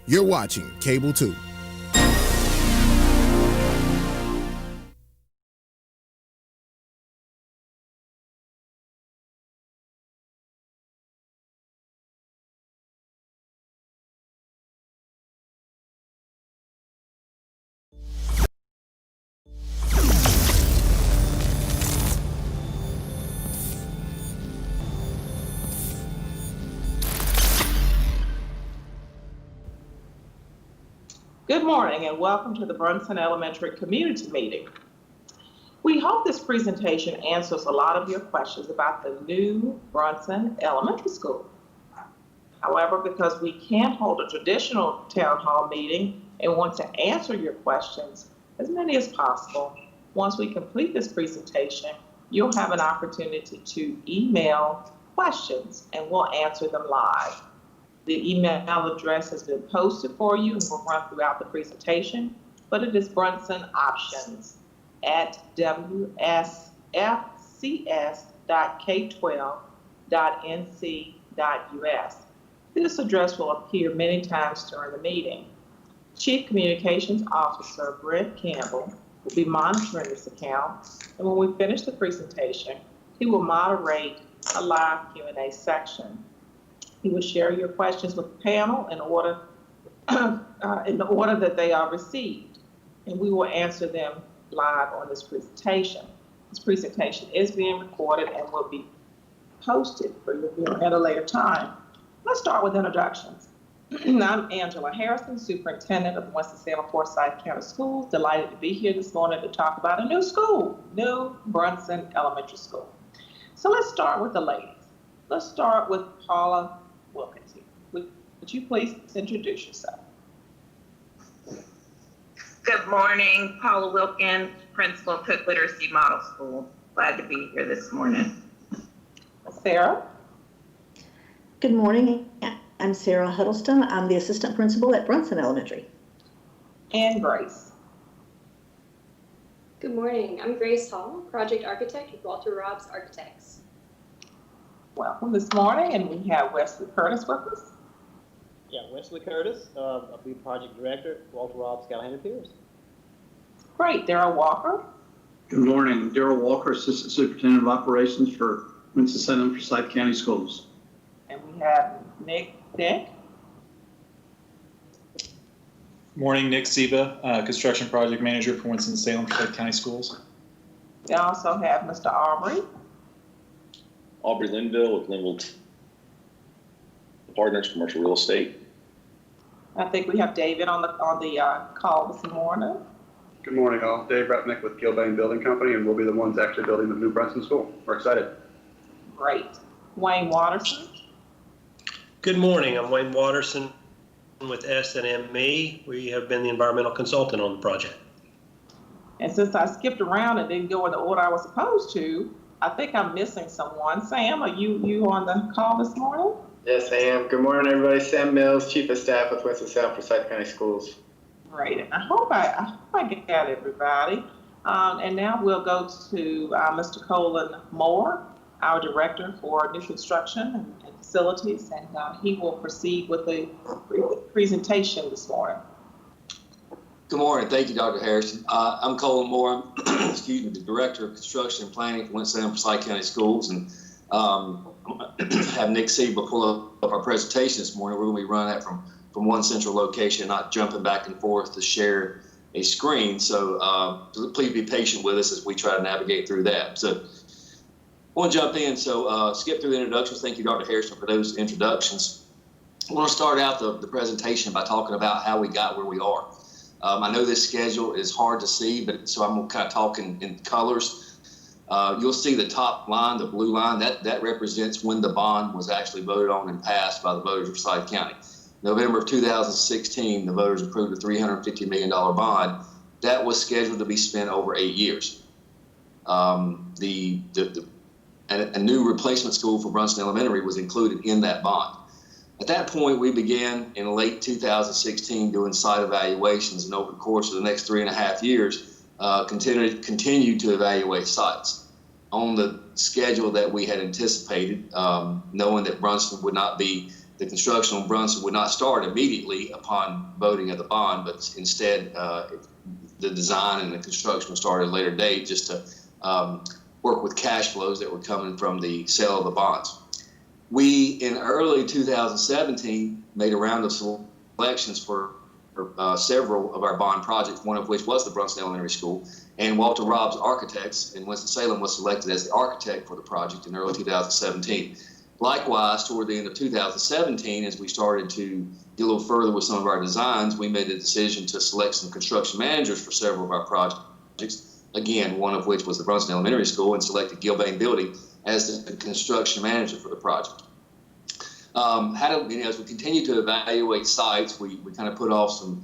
You're watching Cable 2. Good morning and welcome to the Brunson Elementary Community Meeting. We hope this presentation answers a lot of your questions about the new Brunson Elementary School. However, because we can't hold a traditional town hall meeting and want to answer your questions, as many as possible, once we complete this presentation, you'll have an opportunity to email questions and we'll answer them live. The email address has been posted for you and will run throughout the presentation, but it is brunsonoptions@wsfcs.k12.nc.us. This address will appear many times during the meeting. Chief Communications Officer Brent Campbell will be monitoring this account, and when we finish the presentation, he will moderate a live Q&A section. He will share your questions with the panel in order that they are received, and we will answer them live on this presentation. This presentation is being recorded and will be posted for your viewing at a later time. Let's start with introductions. I'm Angela Harrison, Superintendent of Winston-Salem Forsyth County Schools. Delighted to be here this morning to talk about a new school, new Brunson Elementary School. So let's start with the ladies. Let's start with Paula Wilkins. Would you please introduce yourself? Good morning, Paula Wilkins, Principal of Cook Literacy Model School. Glad to be here this morning. Sarah? Good morning, I'm Sarah Huddleston. I'm the Assistant Principal at Brunson Elementary. And Grace? Good morning, I'm Grace Hall, Project Architect with Walter Robbs Architects. Welcome this morning, and we have Wesley Curtis with us. Yeah, Wesley Curtis, I'll be Project Director, Walter Robbs, Callahan Pierce. Great, Darryl Walker. Good morning, Darryl Walker, Assistant Superintendent of Operations for Winston-Salem Forsyth County Schools. And we have Nick. Morning, Nick Siba, Construction Project Manager for Winston-Salem Forsyth County Schools. We also have Mr. Aubrey Linville with Linville Partners Commercial Real Estate. I think we have David on the call this morning. Good morning, all. Dave Repnick with Gilbane Building Company, and we'll be the ones actually building the new Brunson School. We're excited. Great. Wayne Watterson. Good morning. I'm Wayne Watterson with S&ME. We have been the environmental consultant on the project. And since I skipped around and didn't go in the order I was supposed to, I think I'm missing someone. Sam, are you on the call this morning? Yes, I am. Good morning, everybody. Sam Mills, Chief of Staff with Winston-Salem Forsyth County Schools. Great. And I hope I got everybody. And now we'll go to Mr. Colin Moore, our Director for New Construction and Facilities, and he will proceed with the presentation this morning. Good morning. Thank you, Dr. Harrison. I'm Colin Moore. I'm the Director of Construction and Planning for Winston-Salem Forsyth County Schools, and have Nick Siba pull up our presentation this morning. We're going to be running that from one central location, not jumping back and forth to share a screen. So please be patient with us as we try to navigate through that. So I want to jump in. So skip through the introductions. Thank you, Dr. Harrison, for those introductions. I want to start out the presentation by talking about how we got where we are. I know this schedule is hard to see, but so I'm going to kind of talk in colors. You'll see the top line, the blue line, that represents when the bond was actually voted on and passed by the voters of Forsyth County. November of 2016, the voters approved a $350 million bond. That was scheduled to be spent over 8 years. A new replacement school for Brunson Elementary was included in that bond. At that point, we began in late 2016 doing site evaluations, and over the course of the next 3.5 years, continued to evaluate sites on the schedule that we had anticipated, knowing that Brunson would not be the construction on Brunson would not start immediately upon voting of the bond, but instead the design and the construction would start at a later date, just to work with cash flows that were coming from the sale of the bonds. We, in early 2017, made a round of selections for several of our bond projects, one of which was the Brunson Elementary School, and Walter Robb's Architects in Winston-Salem was selected as the architect for the project in early 2017. Likewise, toward the end of 2017, as we started to get a little further with some of our designs, we made the decision to select some construction managers for several of our projects, again, one of which was the Brunson Elementary School, and selected Gilbane Building as the construction manager for the project. As we continue to evaluate sites, we kind of put off some,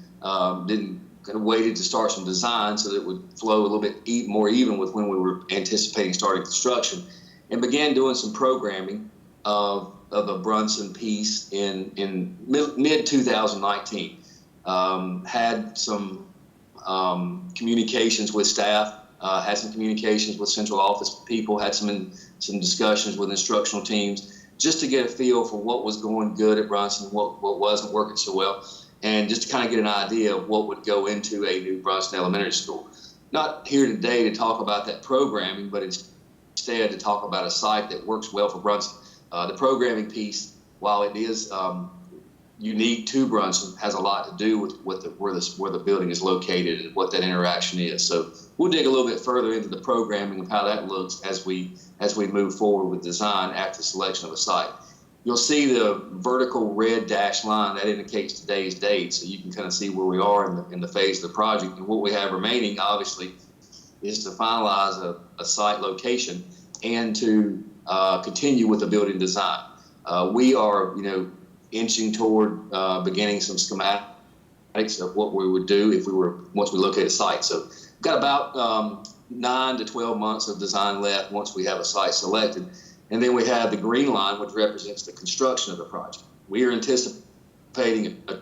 waited to start some design so that it would flow a little bit more even with when we were anticipating starting construction, and began doing some programming of a Brunson piece in mid 2019. Had some communications with staff, had some communications with central office people, had some discussions with instructional teams, just to get a feel for what was going good at Brunson, what wasn't working so well, and just to kind of get an idea of what would go into a new Brunson Elementary School. Not here today to talk about that programming, but instead to talk about a site that works well for Brunson. The programming piece, while it is unique to Brunson, has a lot to do with where the building is located and what that interaction is. So we'll dig a little bit further into the programming of how that looks as we move forward with design after the selection of a site. You'll see the vertical red dashed line that indicates today's date, so you can kind of see where we are in the phase of the project. And what we have remaining, obviously, is to finalize a site location and to continue with the building design. We are, inching toward beginning some schematics of what we would do once we locate a site. So we've got about 9 to 12 months of design left once we have a site selected. And then we have the green line, which represents the construction of the project. We are anticipating a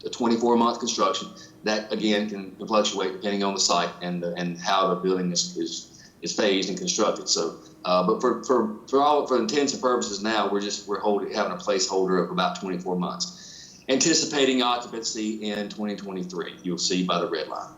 24-month construction. That, again, can fluctuate depending on the site and how the building is phased and constructed. So, but for intents and purposes now, we're having a placeholder of about 24 months. Anticipating occupancy in 2023, you'll see by the red line.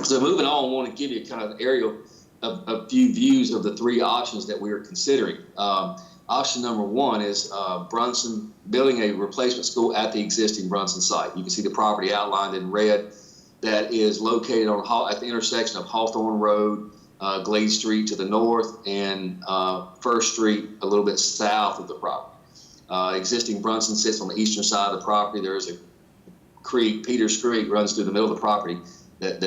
So moving on, I want to give you kind of an aerial of a few views of the three options that we are considering. Option number one is Brunson, building a replacement school at the existing Brunson site. You can see the property outlined in red that is located at the intersection of Hawthorne Road, Glade Street to the north, and First Street a little bit south of the property. Existing Brunson sits on the eastern side of the property. There is a creek, Peters Creek, runs through the middle of the property that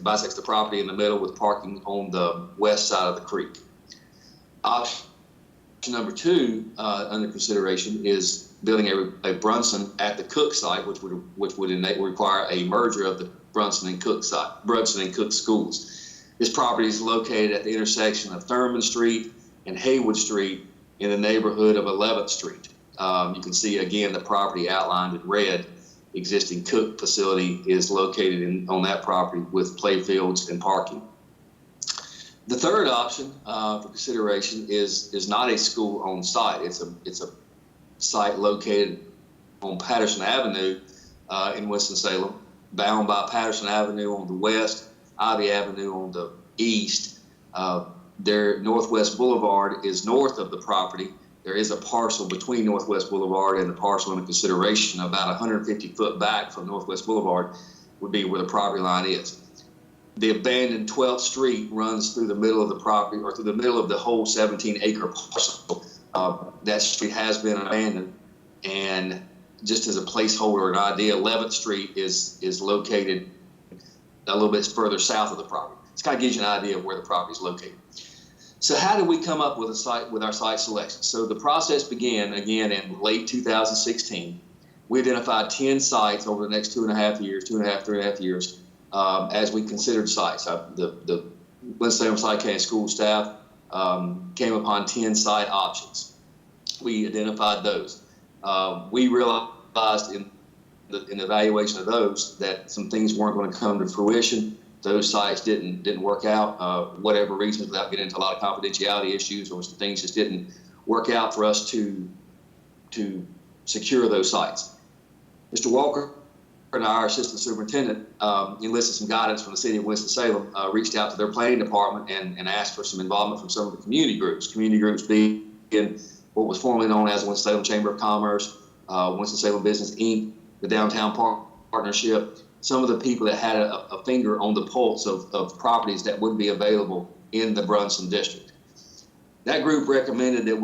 bisects the property in the middle with parking on the west side of the creek. Option number two under consideration is building a Brunson at the Cook site, which would require a merger of the Brunson and Cook schools. This property is located at the intersection of Thurman Street and Haywood Street in the neighborhood of 11th Street. You can see again the property outlined in red. Existing Cook facility is located on that property with playfields and parking. The third option for consideration is not a school on site. It's a site located on Patterson Avenue in Winston-Salem, bound by Patterson Avenue on the west, Ivy Avenue on the east. Their Northwest Boulevard is north of the property. There is a parcel between Northwest Boulevard and the parcel under consideration. About 150 foot back from Northwest Boulevard would be where the property line is. The abandoned 12th Street runs through the middle of the property, or through the middle of the whole 17-acre parcel. That street has been abandoned, and just as a placeholder, an idea, 11th Street is located a little bit further south of the property. This kind of gives you an idea of where the property is located. So how did we come up with our site selection? So the process began again in late 2016. We identified 10 sites over the next 3.5 years, as we considered sites. The Winston-Salem County School staff came upon 10 site options. We identified those. We realized in the evaluation of those that some things weren't going to come to fruition. Those sites didn't work out, whatever reasons, without getting into a lot of confidentiality issues, or some things just didn't work out for us to secure those sites. Mr. Walker and our assistant superintendent enlisted some guidance from the city of Winston-Salem, reached out to their planning department and asked for some involvement from some of the community groups being what was formerly known as the Winston-Salem Chamber of Commerce, Winston-Salem Business Inc., the Downtown Partnership, some of the people that had a finger on the pulse of properties that would be available in the Brunson district. That group recommended that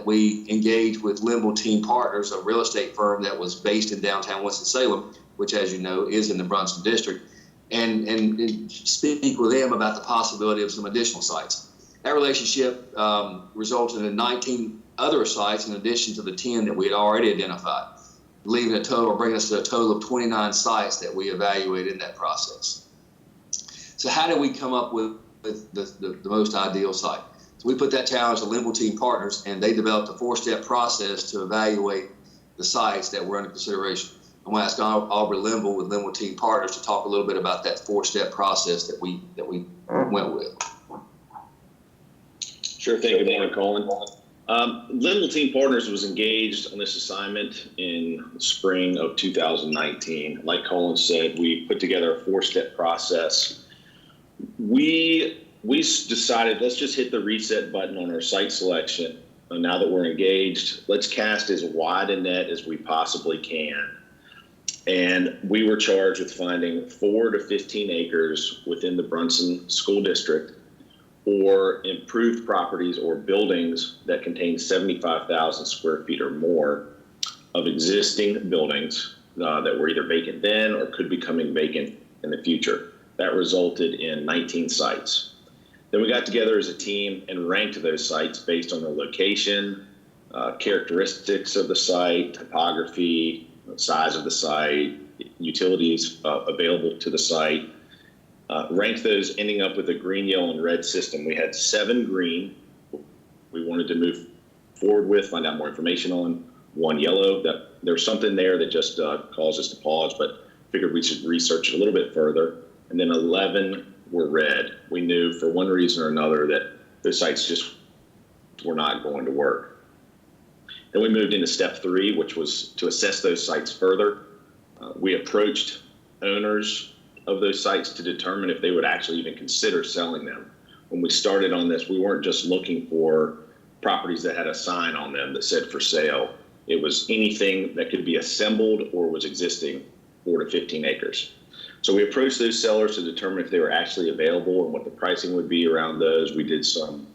we engage with Limble Team Partners, a real estate firm that was based in downtown Winston-Salem, which, as you know, is in the Brunson district, and speak with them about the possibility of some additional sites. That relationship resulted in 19 other sites in addition to the 10 that we had already identified, bringing us to a total of 29 sites that we evaluated in that process. So how did we come up with the most ideal site? So we put that challenge to Limble Team Partners, and they developed a 4-step process to evaluate the sites that were under consideration. I'm going to ask Aubrey Limble with Limble Team Partners to talk a little bit about that 4-step process that we went with. Sure thing. Good morning, Colin. Limble Team Partners was engaged on this assignment in the spring of 2019. Like Colin said, we put together a 4-step process. We decided, let's just hit the reset button on our site selection. And now that we're engaged, let's cast as wide a net as we possibly can. And we were charged with finding 4 to 15 acres within the Brunson School District, or improved properties or buildings that contain 75,000 square feet or more of existing buildings that were either vacant then or could be coming vacant in the future. That resulted in 19 sites. Then we got together as a team and ranked those sites based on the location, characteristics of the site, topography, size of the site, utilities available to the site. Ranked those, ending up with a green, yellow, and red system. We had 7 green we wanted to move forward with, find out more information on. 1 yellow, that there's something there that just caused us to pause, but figured we should research it a little bit further. And then 11 were red. We knew for one reason or another that those sites just were not going to work. Then we moved into step 3, which was to assess those sites further. We approached owners of those sites to determine if they would actually even consider selling them. When we started on this, we weren't just looking for properties that had a sign on them that said for sale. It was anything that could be assembled or was existing, 4 to 15 acres. So we approached those sellers to determine if they were actually available and what the pricing would be around those. We did some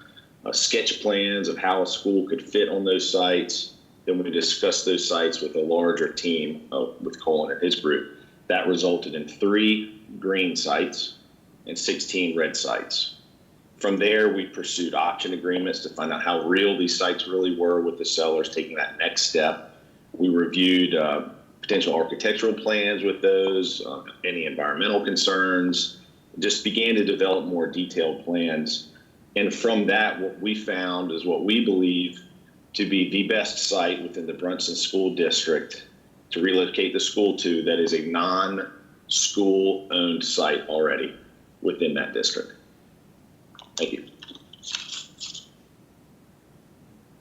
sketch plans of how a school could fit on those sites. Then we discussed those sites with a larger team with Colin and his group. That resulted in 3 green sites and 16 red sites. From there, we pursued option agreements to find out how real these sites really were with the sellers, taking that next step. We reviewed potential architectural plans with those, any environmental concerns, just began to develop more detailed plans. And from that, what we found is what we believe to be the best site within the Brunson School District to relocate the school to, that is a non-school owned site already within that district. Thank you.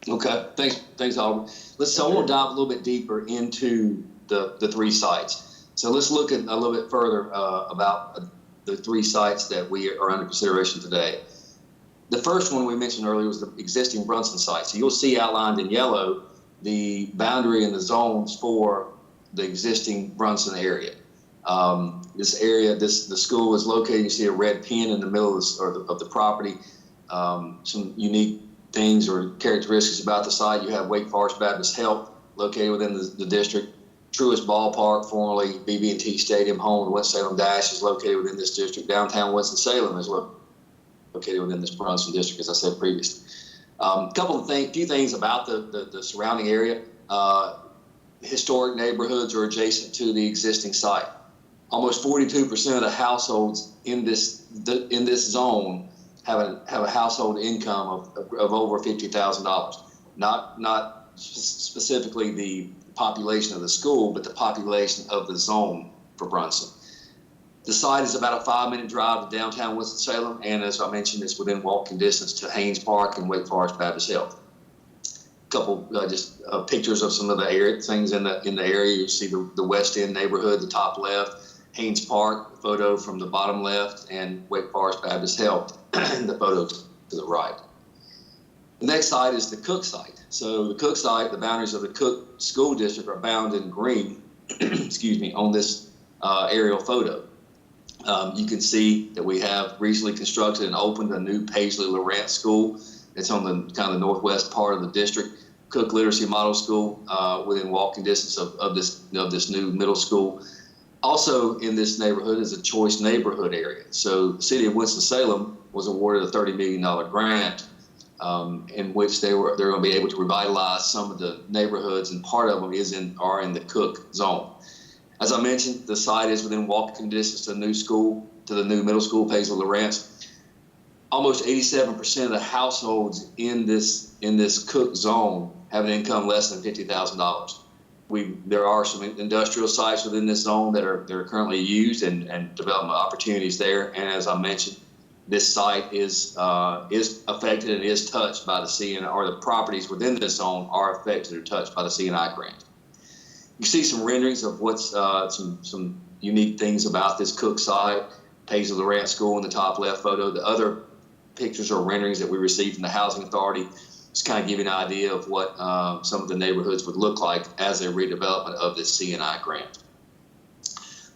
Okay, thanks, Aubrey. I want to dive a little bit deeper into the 3 sites. So let's look at a little bit further about the 3 sites that we are under consideration today. The first one we mentioned earlier was the existing Brunson site. So you'll see outlined in yellow the boundary and the zones for the existing Brunson area. This area, the school is located, you see a red pin in the middle of the property. Some unique things or characteristics about the site. You have Wake Forest Baptist Health located within the district. Truist Ballpark, formerly BB&T Stadium, home of the Winston-Salem Dash, is located within this district. Downtown Winston-Salem is located within this Brunson district, as I said previously. Few things about the surrounding area. Historic neighborhoods are adjacent to the existing site. Almost 42% of the households in this zone have a household income of over $50,000. Not specifically the population of the school, but the population of the zone for Brunson. The site is about a 5-minute drive to downtown Winston-Salem, and as I mentioned, it's within walking distance to Haynes Park and Wake Forest Baptist Health. A couple pictures of some of the things in the area. You see the West End neighborhood, the top left, Haynes Park, photo from the bottom left, and Wake Forest Baptist Health, the photo to the right. The next site is the Cook site. So the Cook site, the boundaries of the Cook School District are bound in green, excuse me, on this aerial photo. You can see that we have recently constructed and opened a new Paisley Lorance School. It's on the kind of the northwest part of the district. Cook Literacy Model School within walking distance of this new middle school. Also in this neighborhood is a choice neighborhood area. So the city of Winston-Salem was awarded a $30 million grant in which they're going to be able to revitalize some of the neighborhoods, and part of them are in the Cook zone. As I mentioned, the site is within walking distance to the new middle school, Paisley Lorance. Almost 87% of the households in this Cook zone have an income less than $50,000. There are some industrial sites within this zone that are currently used and development opportunities there. And as I mentioned, this site is affected and is touched by the CNI, or the properties within this zone are affected or touched by the CNI grant. You see some renderings of what's some unique things about this Cook site, Paisley Lorance School in the top left photo. The other pictures or renderings that we received from the Housing Authority just kind of give you an idea of what some of the neighborhoods would look like as a redevelopment of this CNI grant.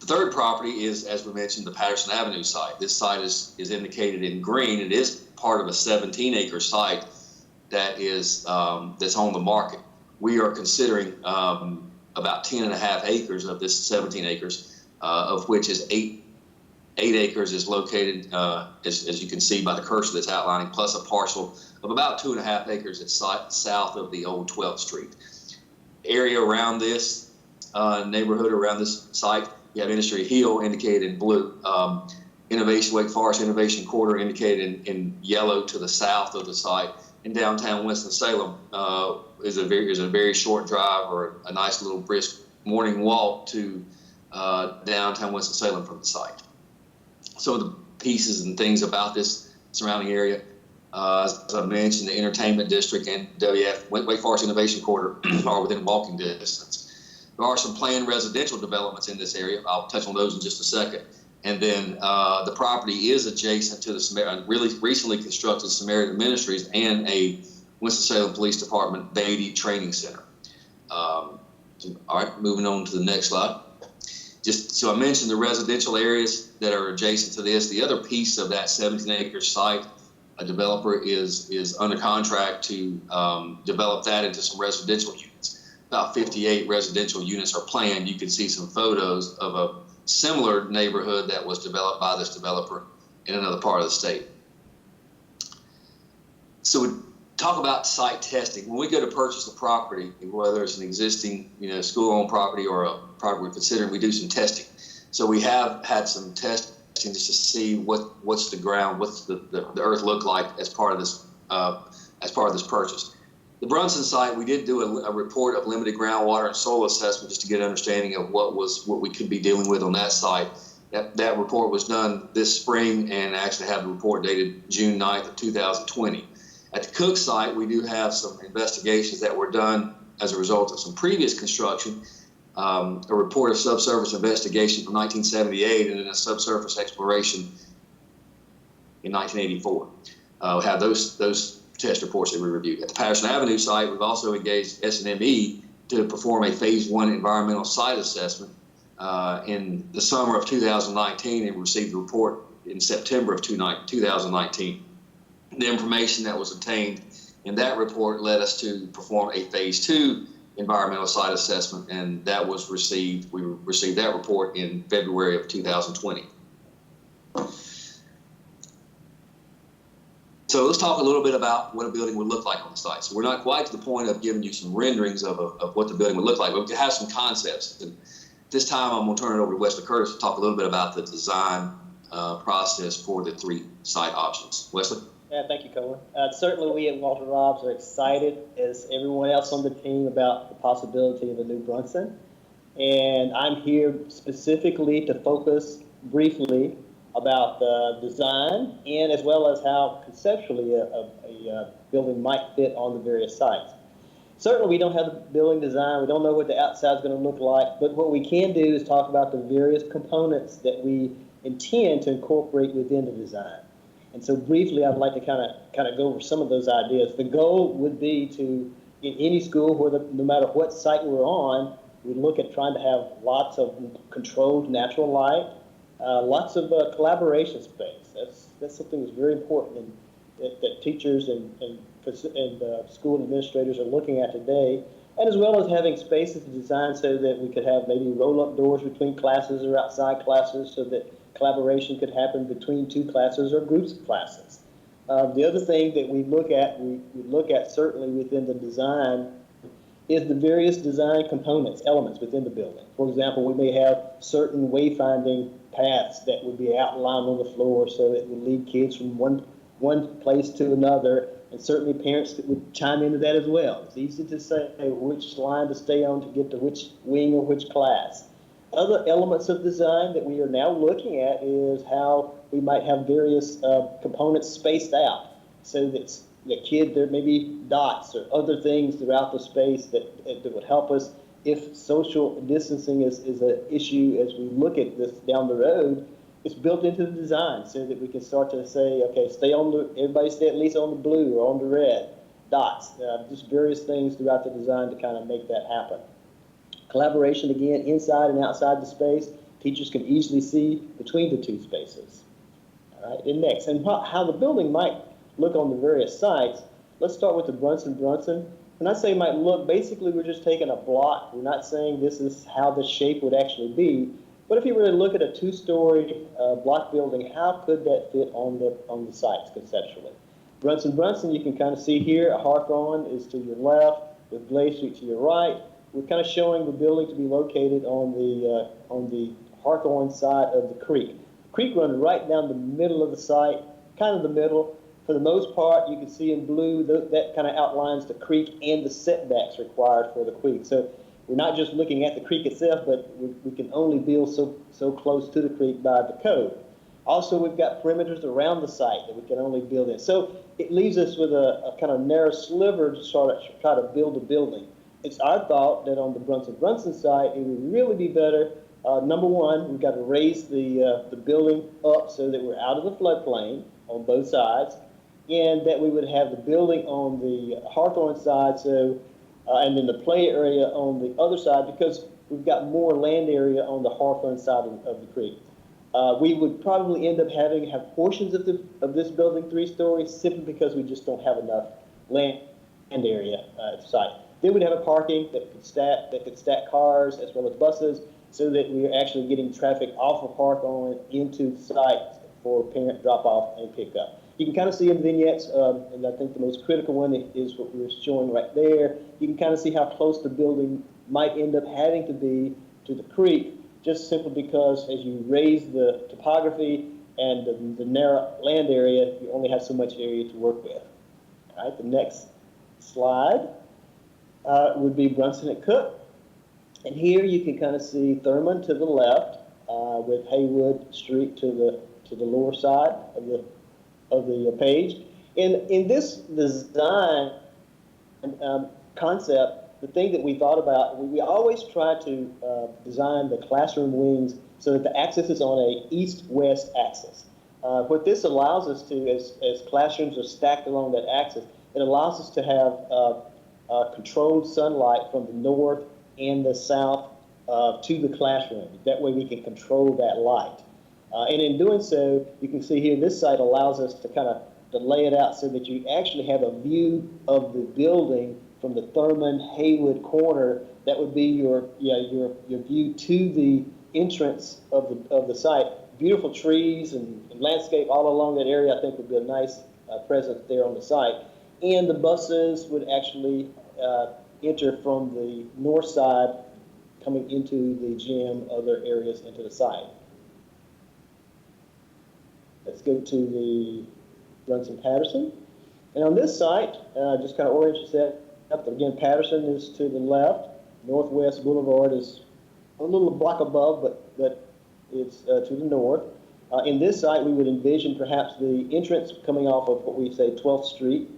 The third property is, as we mentioned, the Patterson Avenue site. This site is indicated in green. It is part of a 17-acre site that is that's on the market. We are considering about 10.5 acres of this 17 acres, of which is 8 acres is located, as you can see by the cursor that's outlining, plus a parcel of about 2.5 acres that's south of the old 12th Street. Area around this neighborhood, around this site, you have Industry Hill indicated in blue. Wake Forest Innovation Quarter indicated in yellow to the south of the site. In downtown Winston-Salem is a very short drive or a nice little brisk morning walk to downtown Winston-Salem from the site. Some of the pieces and things about this surrounding area, as I mentioned, the entertainment district and Wake Forest Innovation Quarter are within walking distance. There are some planned residential developments in this area. I'll touch on those in just a second. And then the property is adjacent to the really recently constructed Samaritan Ministries and a Winston-Salem Police Department Beatty Training Center. All right, moving on to the next slide. Just so I mentioned the residential areas that are adjacent to this. The other piece of that 17-acre site, a developer is under contract to develop that into some residential units. About 58 residential units are planned. You can see some photos of a similar neighborhood that was developed by this developer in another part of the state. So we talk about site testing. When we go to purchase a property, whether it's an existing school-owned property or a property we're considering, we do some testing. So we have had some testing just to see what's the ground, what's the earth look like as part of this purchase. The Brunson site, we did do a report of limited groundwater and soil assessment just to get an understanding of what we could be dealing with on that site. That report was done this spring and actually have the report dated June 9th of 2020. At the Cook site, we do have some investigations that were done as a result of some previous construction, a report of subsurface investigation from 1978 and then a subsurface exploration in 1984. We have those test reports that we reviewed. At the Patterson Avenue site, we've also engaged S&ME to perform a phase 1 environmental site assessment in the summer of 2019 and received the report in September of 2019. The information that was obtained in that report led us to perform a phase 2 environmental site assessment, and that was we received that report in February of 2020. So let's talk a little bit about what a building would look like on the site. So we're not quite to the point of giving you some renderings of what the building would look like, but we have some concepts. And this time I'm going to turn it over to Wesley Curtis to talk a little bit about the design process for the 3 site options. Wesley? Yeah, thank you, Colin. Certainly we at Walter Robs are excited, as everyone else on the team, about the possibility of a new Brunson. And I'm here specifically to focus briefly about the design and as well as how conceptually a building might fit on the various sites. Certainly, we don't have the building design. We don't know what the outside is going to look like. But what we can do is talk about the various components that we intend to incorporate within the design. And so briefly, I'd like to kind of go over some of those ideas. The goal would be to, in any school, no matter what site we're on, we look at trying to have lots of controlled natural light, lots of collaboration space. That's something that's very important and that teachers and school administrators are looking at today, and as well as having spaces designed so that we could have maybe roll-up doors between classes or outside classes so that collaboration could happen between two classes or groups of classes. The other thing that we look at certainly within the design is the various design components, elements within the building. For example, we may have certain wayfinding paths that would be outlined on the floor so it would lead kids from one place to another, and certainly parents would chime into that as well. It's easy to say which line to stay on to get to which wing or which class. Other elements of design that we are now looking at is how we might have various components spaced out so that the kid, there may be dots or other things throughout the space that would help us if social distancing is an issue as we look at this down the road. It's built into the design so that we can start to say, okay, everybody stay at least on the blue or on the red dots, just various things throughout the design to kind of make that happen. Collaboration, again, inside and outside the space. Teachers can easily see between the two spaces. All right, and next, and how the building might look on the various sites. Let's start with the Brunson. When I say might look, basically we're just taking a block. We're not saying this is how the shape would actually be. But if you were to look at a two-story block building, how could that fit on the sites conceptually? Brunson, you can kind of see here, Hawthorne is to your left, with Glade Street to your right. We're kind of showing the building to be located on the Hawthorne side of the creek. The creek runs right down the middle of the site, kind of the middle. For the most part, you can see in blue, that kind of outlines the creek and the setbacks required for the creek. So we're not just looking at the creek itself, but we can only build so close to the creek by the code. Also, we've got perimeters around the site that we can only build in. So it leaves us with a kind of narrow sliver to sort of try to build a building. It's our thought that on the Brunson site, it would really be better. Number one, we've got to raise the building up so that we're out of the floodplain on both sides, and that we would have the building on the Hawthorne side, and then the play area on the other side, because we've got more land area on the Hawthorne side of the creek. We would probably end up having portions of this building 3 stories simply because we just don't have enough land area at the site. Then we'd have a parking that could stack cars as well as buses, so that we're actually getting traffic off of Hawthorne into the site for parent drop-off and pick-up. You can kind of see in vignettes, and I think the most critical one is what we're showing right there. You can kind of see how close the building might end up having to be to the creek, just simply because as you raise the topography and the narrow land area, you only have so much area to work with. All right, the next slide would be Brunson at Cook. And here you can kind of see Thurman to the left, with Haywood Street to the lower side of the page. In this design concept, the thing that we thought about, we always try to design the classroom wings so that the axis is on a east-west axis. What this allows us to, as classrooms are stacked along that axis, it allows us to have controlled sunlight from the north and the south to the classroom. That way we can control that light. And in doing so, you can see here, this site allows us to kind of lay it out so that you actually have a view of the building from the Thurman-Haywood corner. That would be your view to the entrance of the site. Beautiful trees and landscape all along that area, I think, would be a nice presence there on the site. And the buses would actually enter from the north side, coming into the gym, other areas into the site. Let's go to the Brunson Patterson. And on this site, just kind of orient yourself up. Again, Patterson is to the left. Northwest Boulevard is a little block above, but it's to the north. In this site, we would envision perhaps the entrance coming off of what we say 12th Street,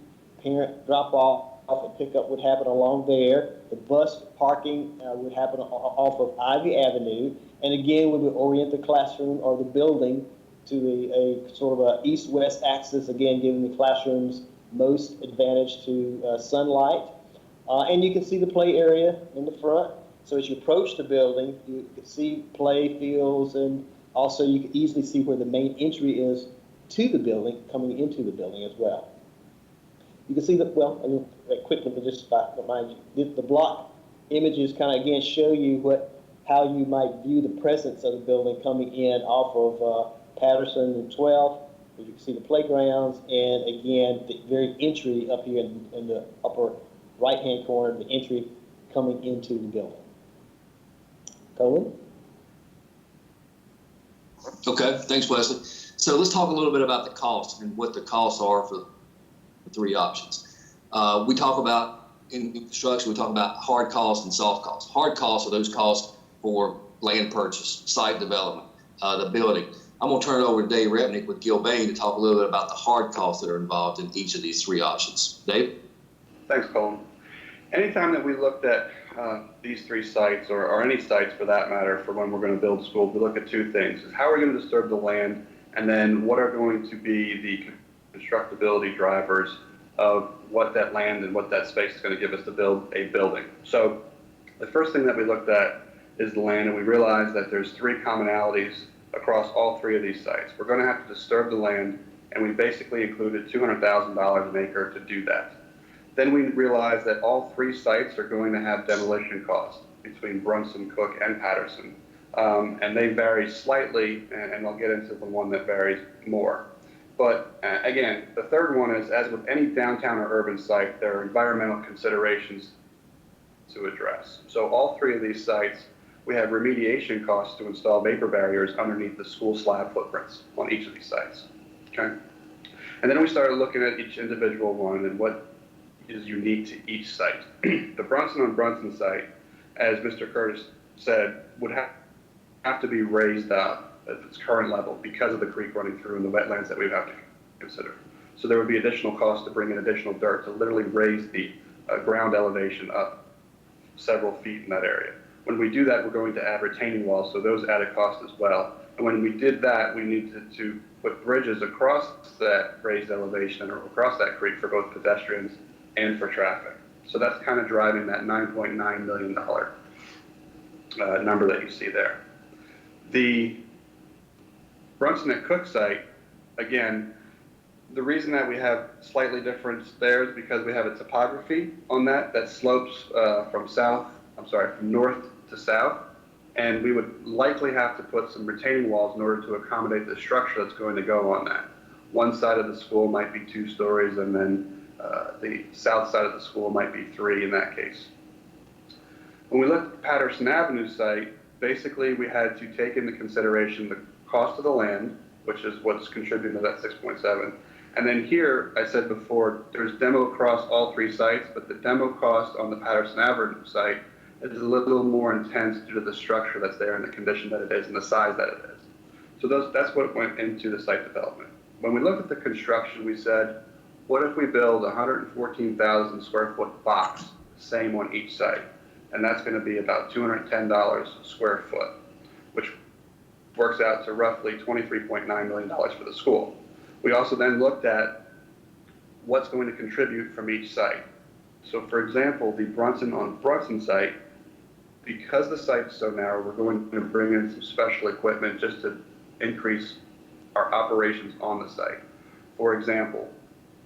parent drop-off and pickup would happen along there. The bus parking would happen off of Ivy Avenue. And again, we would orient the classroom or the building to a sort of a east-west axis, again, giving the classrooms most advantage to sunlight. And you can see the play area in the front. So as you approach the building, you can see play fields, and also you can easily see where the main entry is to the building, coming into the building as well. You can see that, well, I mean, quickly, just to remind you, the block images kind of, again, show you how you might view the presence of the building coming in off of Patterson and 12th. You can see the playgrounds, and again, the very entry up here in the upper right-hand corner, the entry coming into the building. Colin? Okay, thanks, Wesley. So let's talk a little bit about the cost and what the costs are for the three options. We talk about, in construction, we talk about hard costs and soft costs. Hard costs are those costs for land purchase, site development, the building. I'm going to turn it over to Dave Repnick with Gilbane to talk a little bit about the hard costs that are involved in each of these three options. Dave? Thanks, Colin. Anytime that we looked at these three sites, or any sites for that matter, for when we're going to build schools, we look at two things. Is how are we going to disturb the land, and then what are going to be the constructability drivers of what that land and what that space is going to give us to build a building. So the first thing that we looked at is the land, and we realized that there's three commonalities across all three of these sites. We're going to have to disturb the land, and we basically included $200,000 an acre to do that. Then we realized that all three sites are going to have demolition costs between Brunson, Cook, and Patterson. And they vary slightly, and I'll get into the one that varies more. But again, the third one is, as with any downtown or urban site, there are environmental considerations to address. So all three of these sites, we have remediation costs to install vapor barriers underneath the school slab footprints on each of these sites. Okay? And then we started looking at each individual one and what is unique to each site. The Brunson on Brunson site, as Mr. Curtis said, would have to be raised up at its current level because of the creek running through and the wetlands that we would have to consider. So there would be additional costs to bring in additional dirt to literally raise the ground elevation up several feet in that area. When we do that, we're going to add retaining walls, so those add a cost as well. And when we did that, we needed to put bridges across that raised elevation or across that creek for both pedestrians and for traffic. So that's kind of driving that $9.9 million number that you see there. The Brunson at Cook site, again, the reason that we have slightly different there is because we have a topography on that slopes from north to south, and we would likely have to put some retaining walls in order to accommodate the structure that's going to go on that. One side of the school might be 2 stories, and then the south side of the school might be 3 in that case. When we looked at the Patterson Avenue site, basically we had to take into consideration the cost of the land, which is what's contributing to that 6.7. And then here, I said before, there's demo across all 3 sites, but the demo cost on the Patterson Avenue site is a little more intense due to the structure that's there and the condition that it is and the size that it is. So that's what went into the site development. When we looked at the construction, we said, what if we build a 114,000 square foot box, same on each site? And that's going to be about $210 a square foot, which works out to roughly $23.9 million for the school. We also then looked at what's going to contribute from each site. So for example, the Brunson on Brunson site, because the site's so narrow, we're going to bring in some special equipment just to increase our operations on the site. For example,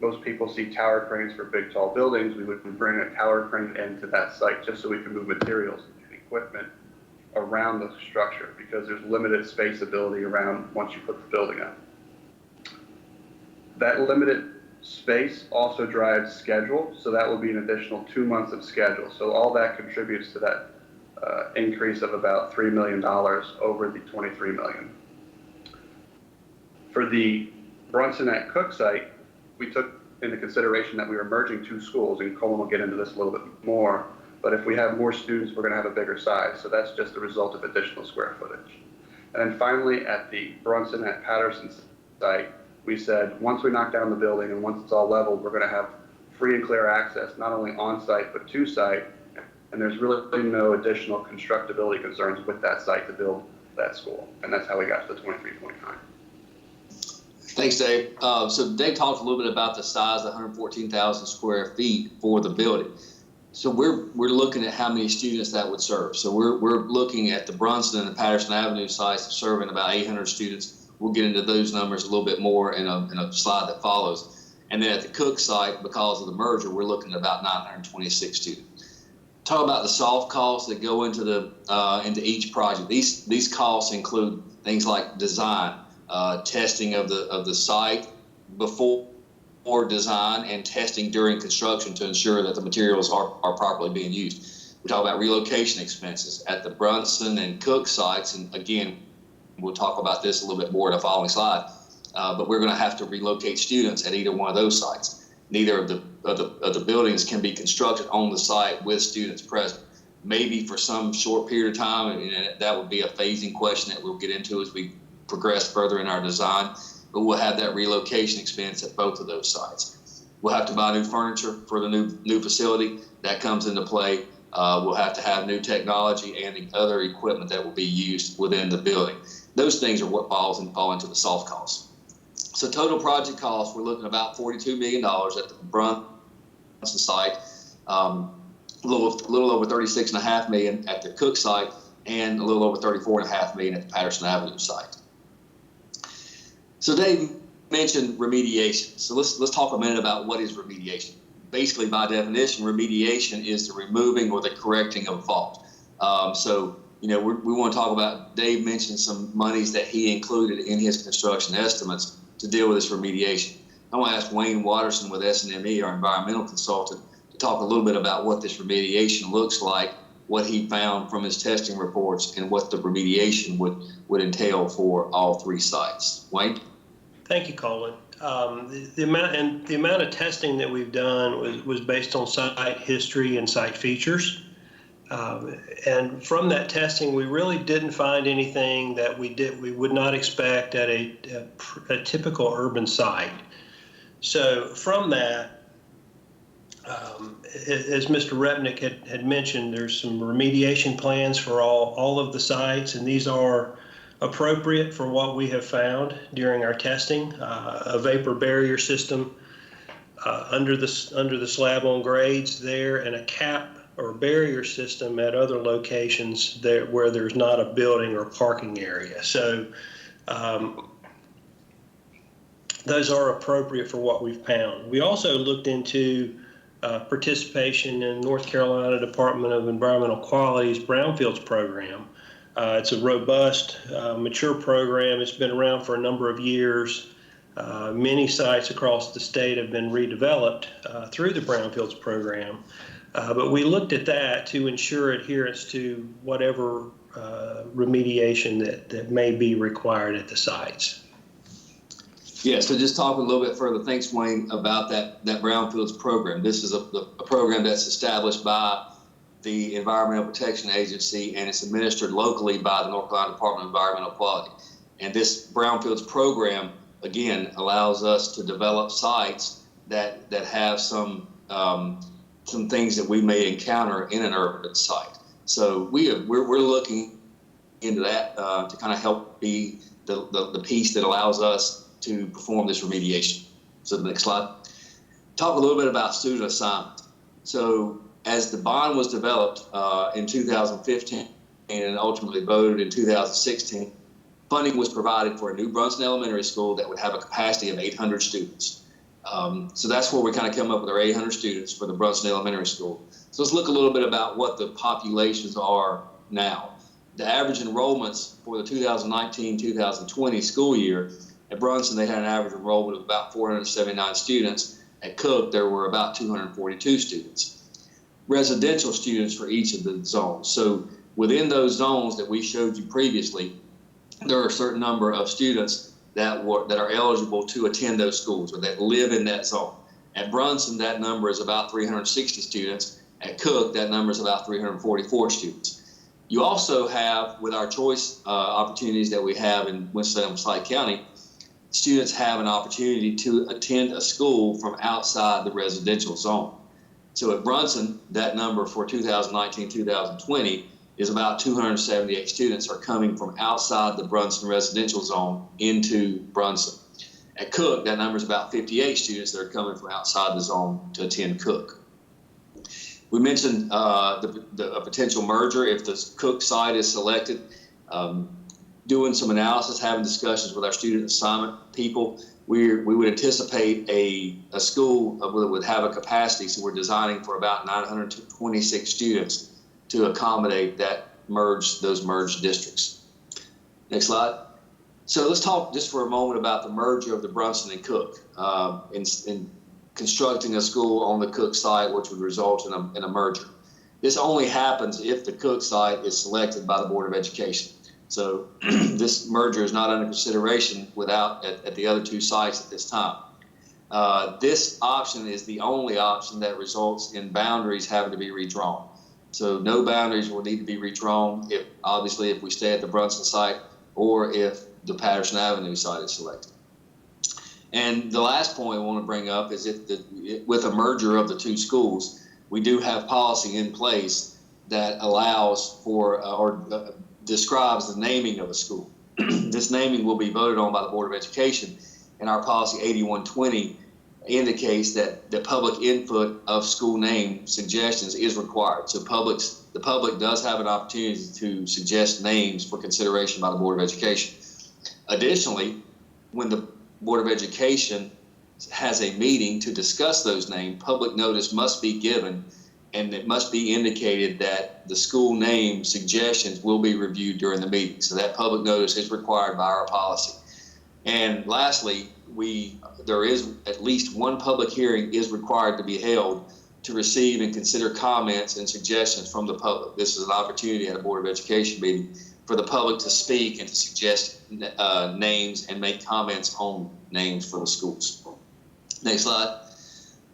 most people see tower cranes for big, tall buildings. We would bring a tower crane into that site just so we can move materials and equipment around the structure because there's limited space ability around once you put the building up. That limited space also drives schedule, so that will be an additional 2 months of schedule. So all that contributes to that increase of about $3 million over the $23 million. For the Brunson at Cook site, we took into consideration that we were merging 2 schools, and Colin will get into this a little bit more, but if we have more students, we're going to have a bigger size, so that's just a result of additional square footage. And then finally, at the Brunson at Patterson site, we said once we knock down the building and once it's all leveled, we're going to have free and clear access, not only on site, but to site. And there's really no additional constructability concerns with that site to build that school. And that's how we got to the 23.9. Thanks, Dave. So Dave talked a little bit about the size, 114,000 square feet for the building. So we're looking at how many students that would serve. So we're looking at the Brunson and the Patterson Avenue sites serving about 800 students. We'll get into those numbers a little bit more in a slide that follows. And then at the Cook site, because of the merger, we're looking at about 926 students. Talk about the soft costs that go into each project. These costs include things like design, testing of the site before design, and testing during construction to ensure that the materials are properly being used. We talk about relocation expenses at the Brunson and Cook sites, and again, we'll talk about this a little bit more in the following slide. But we're going to have to relocate students at either one of those sites. Neither of the buildings can be constructed on the site with students present. Maybe for some short period of time, and that would be a phasing question that we'll get into as we progress further in our design. But we'll have that relocation expense at both of those sites. We'll have to buy new furniture for the new facility. That comes into play. We'll have to have new technology and the other equipment that will be used within the building. Those things are what fall into the soft costs. So total project costs, we're looking at about $42 million at the Brunson site, a little over $36.5 million at the Cook site, and a little over $34.5 million at the Patterson Avenue site. So Dave mentioned remediation. So let's talk a minute about what is remediation. Basically, by definition, remediation is the removing or the correcting of a fault. We want to talk about, Dave mentioned some monies that he included in his construction estimates to deal with this remediation. I want to ask Wayne Watterson with SNME, our environmental consultant, to talk a little bit about what this remediation looks like, what he found from his testing reports, and what the remediation would entail for all three sites. Wayne? Thank you, Colin. The amount of testing that we've done was based on site history and site features. And from that testing, we really didn't find anything that we would not expect at a typical urban site. So from that, as Mr. Repnick had mentioned, there's some remediation plans for all of the sites, and these are appropriate for what we have found during our testing. A vapor barrier system under the slab on grades there, and a cap or barrier system at other locations there where there's not a building or parking area. So those are appropriate for what we've found. We also looked into participation in North Carolina Department of Environmental Quality's Brownfields program. It's a robust, mature program. It's been around for a number of years. Many sites across the state have been redeveloped through the Brownfields program. But we looked at that to ensure adherence to whatever remediation that may be required at the sites. Yeah, so just talk a little bit further, thanks Wayne, about that Brownfields program. This is a program that's established by the Environmental Protection Agency, and it's administered locally by the North Carolina Department of Environmental Quality. And this Brownfields program, again, allows us to develop sites that have some things that we may encounter in an urban site. So we're looking into that to kind of help be the piece that allows us to perform this remediation. So the next slide. Talk a little bit about student assignment. So as the bond was developed in 2015 and ultimately voted in 2016, funding was provided for a new Brunson Elementary School that would have a capacity of 800 students. So that's where we kind of come up with our 800 students for the Brunson Elementary School. So let's look a little bit about what the populations are now. The average enrollments for the 2019-2020 school year at Brunson, they had an average enrollment of about 479 students. At Cook, there were about 242 students. Residential students for each of the zones. So within those zones that we showed you previously, there are a certain number of students that are eligible to attend those schools or that live in that zone. At Brunson, that number is about 360 students. At Cook, that number is about 344 students. You also have, with our choice opportunities that we have in Winston-Salem County, students have an opportunity to attend a school from outside the residential zone. So at Brunson, that number for 2019-2020 is about 278 students are coming from outside the Brunson residential zone into Brunson. At Cook, that number is about 58 students that are coming from outside the zone to attend Cook. We mentioned a potential merger if the Cook site is selected. Doing some analysis, having discussions with our student assignment people, we would anticipate a school that would have a capacity, so we're designing for about 926 students to accommodate those merged districts. Next slide. So let's talk just for a moment about the merger of the Brunson and Cook in constructing a school on the Cook site, which would result in a merger. This only happens if the Cook site is selected by the Board of Education. So this merger is not under consideration at the other two sites at this time. This option is the only option that results in boundaries having to be redrawn. So no boundaries will need to be redrawn if we stay at the Brunson site or if the Patterson Avenue site is selected. And the last point I want to bring up is with a merger of the two schools, we do have policy in place that allows for describes the naming of a school. This naming will be voted on by the Board of Education, and our policy 8120 indicates that the public input of school name suggestions is required. So the public does have an opportunity to suggest names for consideration by the Board of Education. Additionally, when the Board of Education has a meeting to discuss those names, public notice must be given, and it must be indicated that the school name suggestions will be reviewed during the meeting. So that public notice is required by our policy. And lastly, there is at least one public hearing is required to be held to receive and consider comments and suggestions from the public. This is an opportunity at a Board of Education meeting for the public to speak and to suggest names and make comments on names for the schools. Next slide.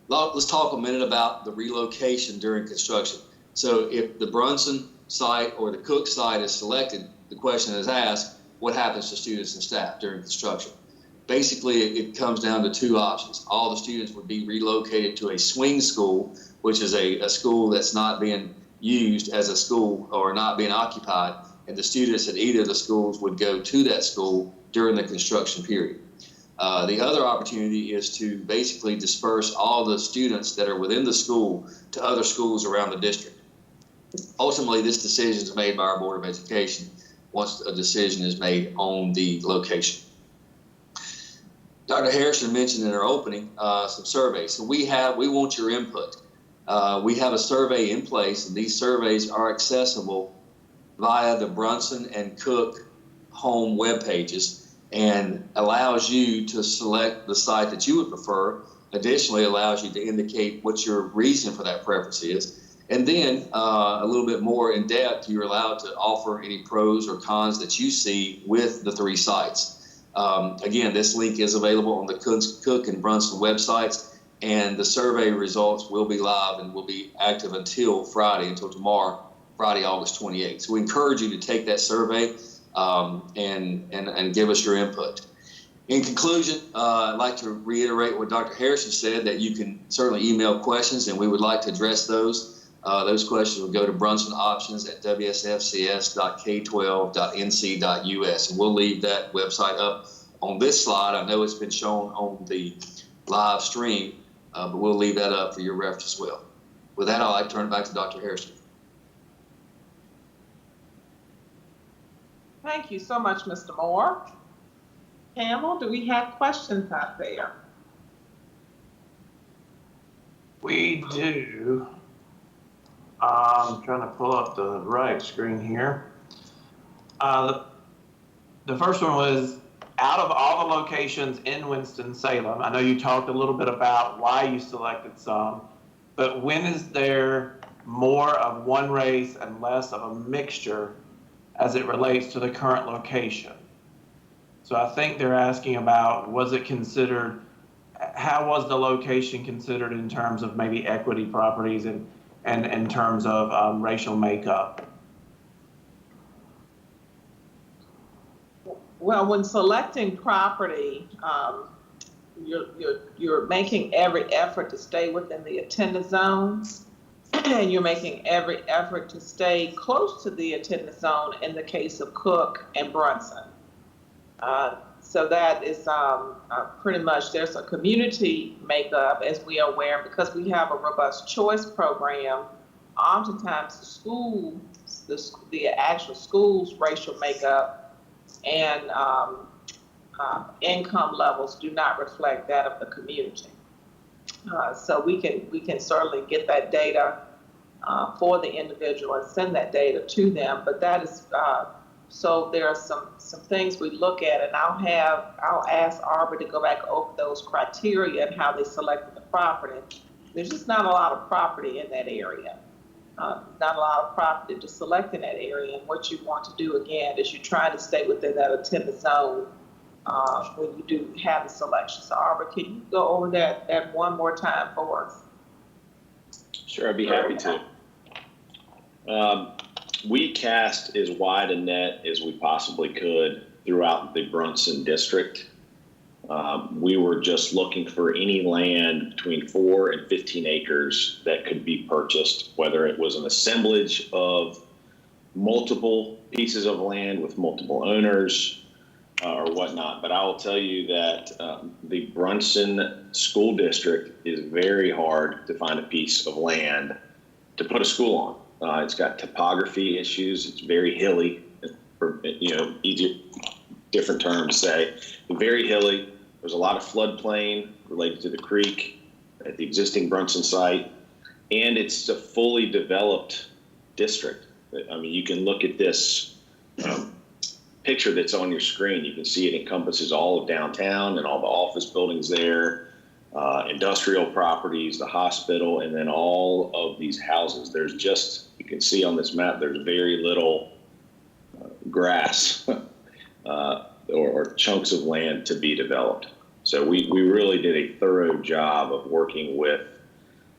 Let's talk a minute about the relocation during construction. So if the Brunson site or the Cook site is selected, the question is asked, what happens to students and staff during construction? Basically, it comes down to two options. All the students would be relocated to a swing school, which is a school that's not being used as a school or not being occupied, and the students at either of the schools would go to that school during the construction period. The other opportunity is to basically disperse all the students that are within the school to other schools around the district. Ultimately, this decision is made by our Board of Education once a decision is made on the location. Dr. Harrison mentioned in her opening some surveys. So we want your input. We have a survey in place, and these surveys are accessible via the Brunson and Cook home web pages, and allows you to select the site that you would prefer. Additionally, allows you to indicate what your reason for that preference is. And then a little bit more in depth, you're allowed to offer any pros or cons that you see with the three sites. Again, this link is available on the Cook and Brunson websites, and the survey results will be live and will be active until tomorrow, Friday, August 28th. So we encourage you to take that survey and give us your input. In conclusion, I'd like to reiterate what Dr. Harrison said, that you can certainly email questions, and we would like to address those. Those questions will go to Brunson Options at wsfcs.k12.nc.us, and we'll leave that website up on this slide. I know it's been shown on the live stream, but we'll leave that up for your reference as well. With that, I'd like to turn it back to Dr. Harrison. Thank you so much, Mr. Moore. Campbell, do we have questions out there? We do. I'm trying to pull up the right screen here. The first one was, out of all the locations in Winston-Salem, I know you talked a little bit about why you selected some, but when is there more of one race and less of a mixture as it relates to the current location? So I think they're asking about, how was the location considered in terms of maybe equity properties and in terms of racial makeup? Well, when selecting property, you're making every effort to stay within the attendance zone, and you're making every effort to stay close to the attendance zone in the case of Cook and Brunson. So that is pretty much, there's a community makeup, as we are aware, because we have a robust choice program. Oftentimes the actual school's racial makeup and income levels do not reflect that of the community. So we can certainly get that data for the individual and send that data to them, but that is so there are some things we look at, and I'll ask Arbor to go back over those criteria and how they selected the property. There's just not a lot of property in that area. Not a lot of property to select in that area, and what you want to do again is you try to stay within that attendance zone when you do have the selection. So Arbor, can you go over that one more time for us? Sure, I'd be happy to. We cast as wide a net as we possibly could throughout the Brunson district. We were just looking for any land between 4 and 15 acres that could be purchased, whether it was an assemblage of multiple pieces of land with multiple owners or whatnot. But I will tell you that the Brunson school district is very hard to find a piece of land to put a school on. It's got topography issues. It's very hilly, easy, different term to say. Very hilly. There's a lot of floodplain related to the creek at the existing Brunson site, and it's a fully developed district. I mean, you can look at this picture that's on your screen. You can see it encompasses all of downtown and all the office buildings there, industrial properties, the hospital, and then all of these houses. There's just, you can see on this map, there's very little grass or chunks of land to be developed. So we really did a thorough job of working with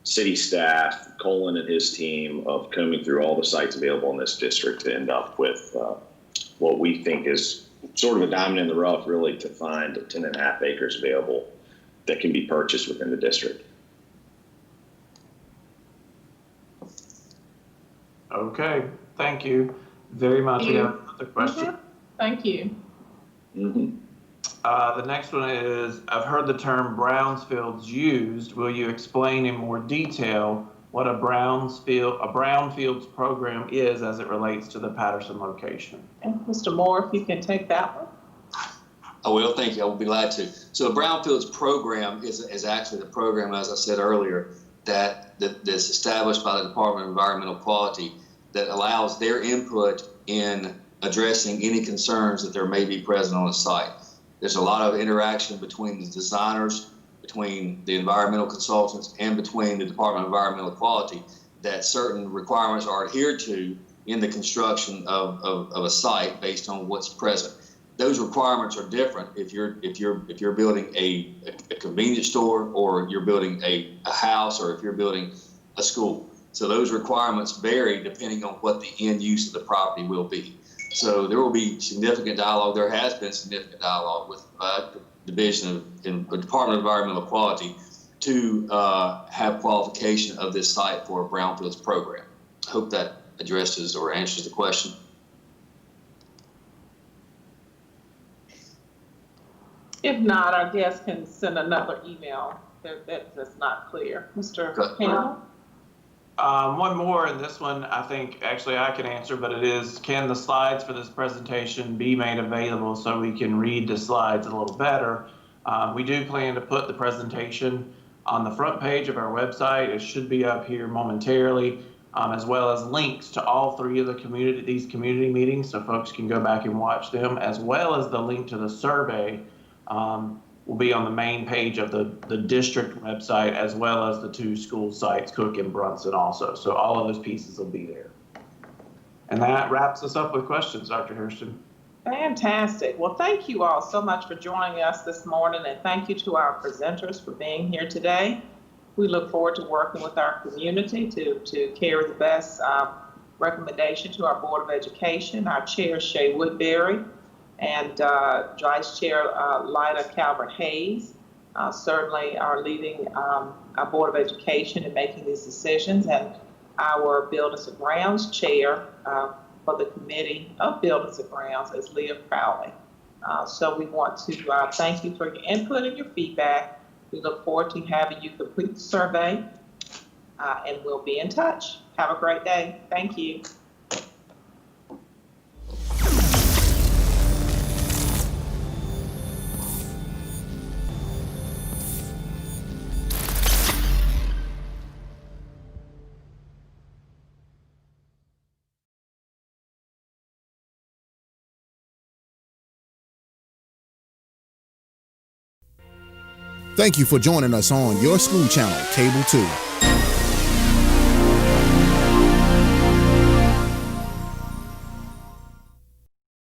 city staff, Colin and his team, of combing through all the sites available in this district to end up with what we think is sort of a diamond in the rough, really, to find 10.5 acres available that can be purchased within the district. Okay, thank you very much. We have another question. Mm-hmm. Thank you. Mm-hmm. The next one is, I've heard the term brownfields used. Will you explain in more detail what a brownfields program is as it relates to the Patterson location? And Mr. Moore, if you can take that one. I will, thank you. I will be glad to. So a brownfields program is actually the program, as I said earlier, that's established by the Department of Environmental Quality that allows their input in addressing any concerns that there may be present on the site. There's a lot of interaction between the designers, between the environmental consultants, and between the Department of Environmental Quality that certain requirements are adhered to in the construction of a site based on what's present. Those requirements are different if you're building a convenience store, or you're building a house, or if you're building a school. So those requirements vary depending on what the end use of the property will be. So there will be significant dialogue. There has been significant dialogue with the Division of the Department of Environmental Quality to have qualification of this site for a brownfields program. I hope that addresses or answers the question. If not, our guest can send another email that's not clear. Mr. Campbell? One more, and this one I think actually I can answer, but it is, can the slides for this presentation be made available so we can read the slides a little better? We do plan to put the presentation on the front page of our website. It should be up here momentarily, as well as links to all 3 of these community meetings, so folks can go back and watch them, as well as the link to the survey will be on the main page of the district website, as well as the 2 school sites, Cook and Brunson also. So all of those pieces will be there. And that wraps us up with questions, Dr. Hairston. Fantastic. Well, thank you all so much for joining us this morning, and thank you to our presenters for being here today. We look forward to working with our community to carry the best recommendation to our Board of Education. Our chair, Shay Woodbury, and Vice Chair Lida Calvert-Hayes certainly are leading our Board of Education in making these decisions, and our Buildings and Grounds Chair for the Committee of Buildings and Grounds is Leah Crowley. So we want to thank you for your input and your feedback. We look forward to having you complete the survey, and we'll be in touch. Have a great day. Thank you. Thank you for joining us on Your School Channel, Cable 2.